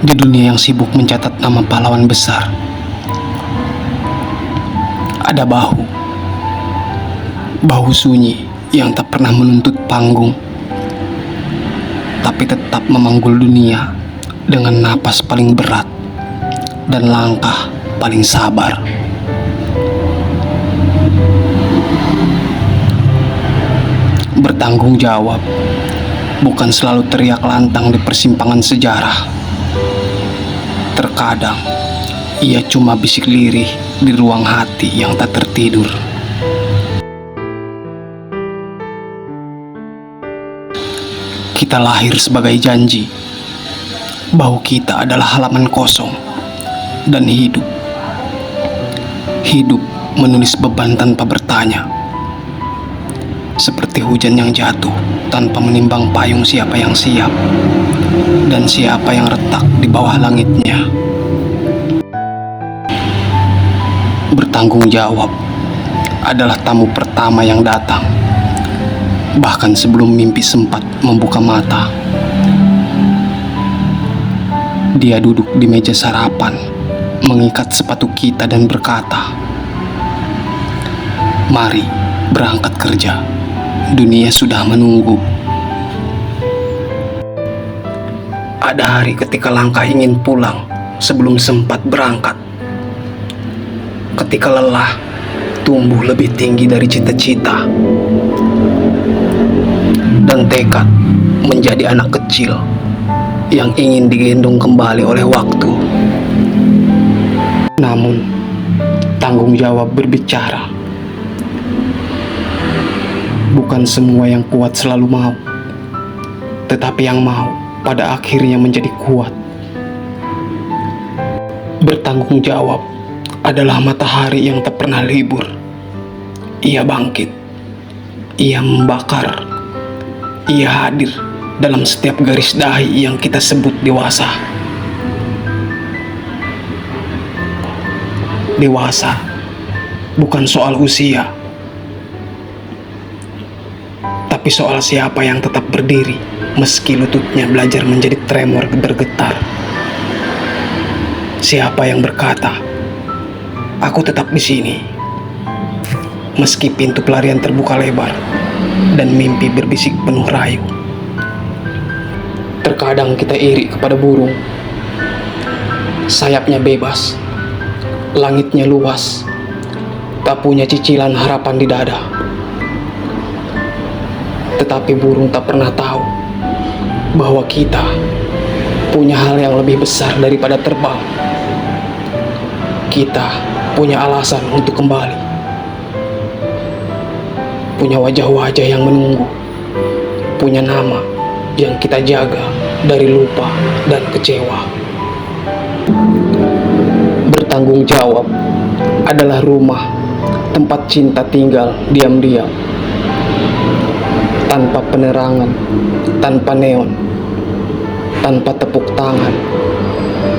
Di dunia yang sibuk mencatat nama pahlawan besar, ada bahu sunyi yang tak pernah menuntut panggung, tapi tetap memanggul dunia dengan napas paling berat dan langkah paling sabar. Bertanggung jawab bukan selalu teriak lantang di persimpangan sejarah. Terkadang ia cuma bisik lirih di ruang hati yang tak tertidur. Kita lahir sebagai janji bahwa kita adalah halaman kosong dan hidup menulis beban tanpa bertanya, seperti hujan yang jatuh tanpa menimbang payung siapa yang siap dan siapa yang retak di bawah langitnya. Bertanggung jawab adalah tamu pertama yang datang, bahkan sebelum mimpi sempat membuka mata. Dia duduk di meja sarapan, mengikat sepatu kita dan berkata, "Mari berangkat kerja, dunia sudah menunggu." Ada hari ketika langkah ingin pulang sebelum sempat berangkat. Ketika lelah tumbuh lebih tinggi dari cita-cita. Dan tekad menjadi anak kecil yang ingin digendong kembali oleh waktu. Namun, tanggung jawab berbicara. Bukan semua yang kuat selalu mau, tetapi yang mau pada akhirnya menjadi kuat. Bertanggung jawab adalah matahari yang tak pernah libur. Ia bangkit, ia membakar, ia hadir dalam setiap garis dahi yang kita sebut dewasa. Dewasa bukan soal usia, tapi soal siapa yang tetap berdiri meski lututnya belajar menjadi tremor bergetar. Siapa yang berkata, "Aku tetap di sini," meski pintu pelarian terbuka lebar dan mimpi berbisik penuh rayu. Terkadang kita iri kepada burung. Sayapnya bebas, langitnya luas, tak punya cicilan harapan di dada. Tetapi burung tak pernah tahu bahwa kita punya hal yang lebih besar daripada terbang. Kita punya alasan untuk kembali. Punya wajah-wajah yang menunggu. Punya nama yang kita jaga dari lupa dan kecewa. Bertanggung jawab adalah rumah tempat cinta tinggal diam-diam. Tanpa penerangan, tanpa neon, tanpa tepuk tangan,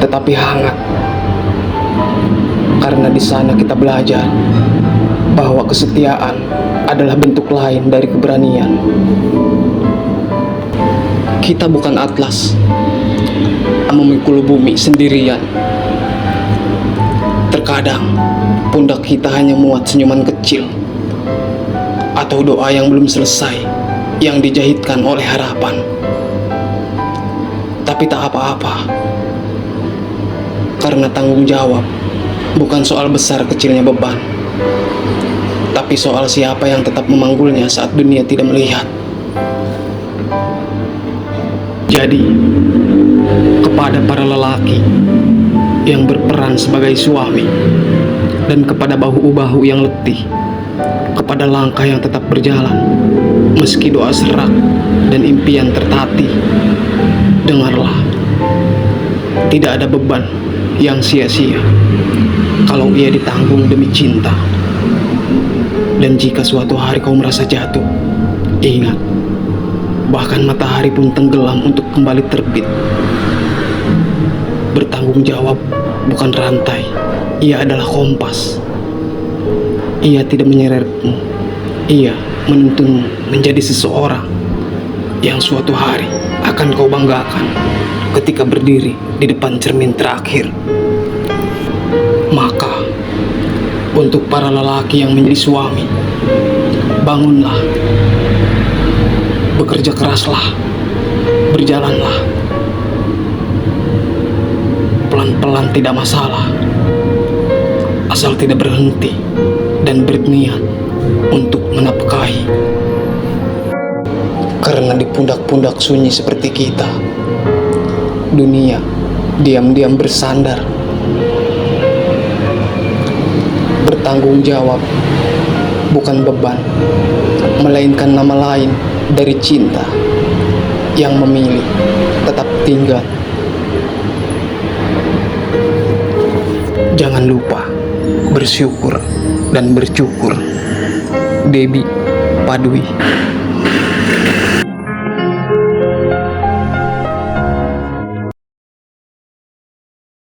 tetapi hangat. Karena di sana kita belajar bahwa kesetiaan adalah bentuk lain dari keberanian. Kita bukan atlas memikul bumi sendirian. Terkadang pundak kita hanya muat senyuman kecil atau doa yang belum selesai yang dijahitkan oleh harapan. Tapi tak apa-apa, karena tanggung jawab bukan soal besar kecilnya beban, tapi soal siapa yang tetap memanggulnya saat dunia tidak melihat. Jadi, kepada para lelaki yang berperan sebagai suami, dan kepada bahu-bahu yang letih, kepada langkah yang tetap berjalan meski doa serak dan impian tertatih, dengarlah, tidak ada beban yang sia-sia kalau ia ditanggung demi cinta. Dan jika suatu hari kau merasa jatuh, ingat, bahkan matahari pun tenggelam untuk kembali terbit. Bertanggung jawab bukan rantai, ia adalah kompas. Ia tidak menyeretmu, ia menuntunmu menjadi seseorang yang suatu hari akan kau banggakan ketika berdiri di depan cermin terakhir. Maka, untuk para lelaki yang menjadi suami, bangunlah, bekerja keraslah, berjalanlah. Pelan-pelan tidak masalah, asal tidak berhenti dan berniat untuk menafkahi. Karena di pundak-pundak sunyi seperti kita, dunia diam-diam bersandar. Bertanggung jawab bukan beban, melainkan nama lain dari cinta yang memilih tetap tinggal. Jangan lupa bersyukur dan bercukur. Debbie Padwi.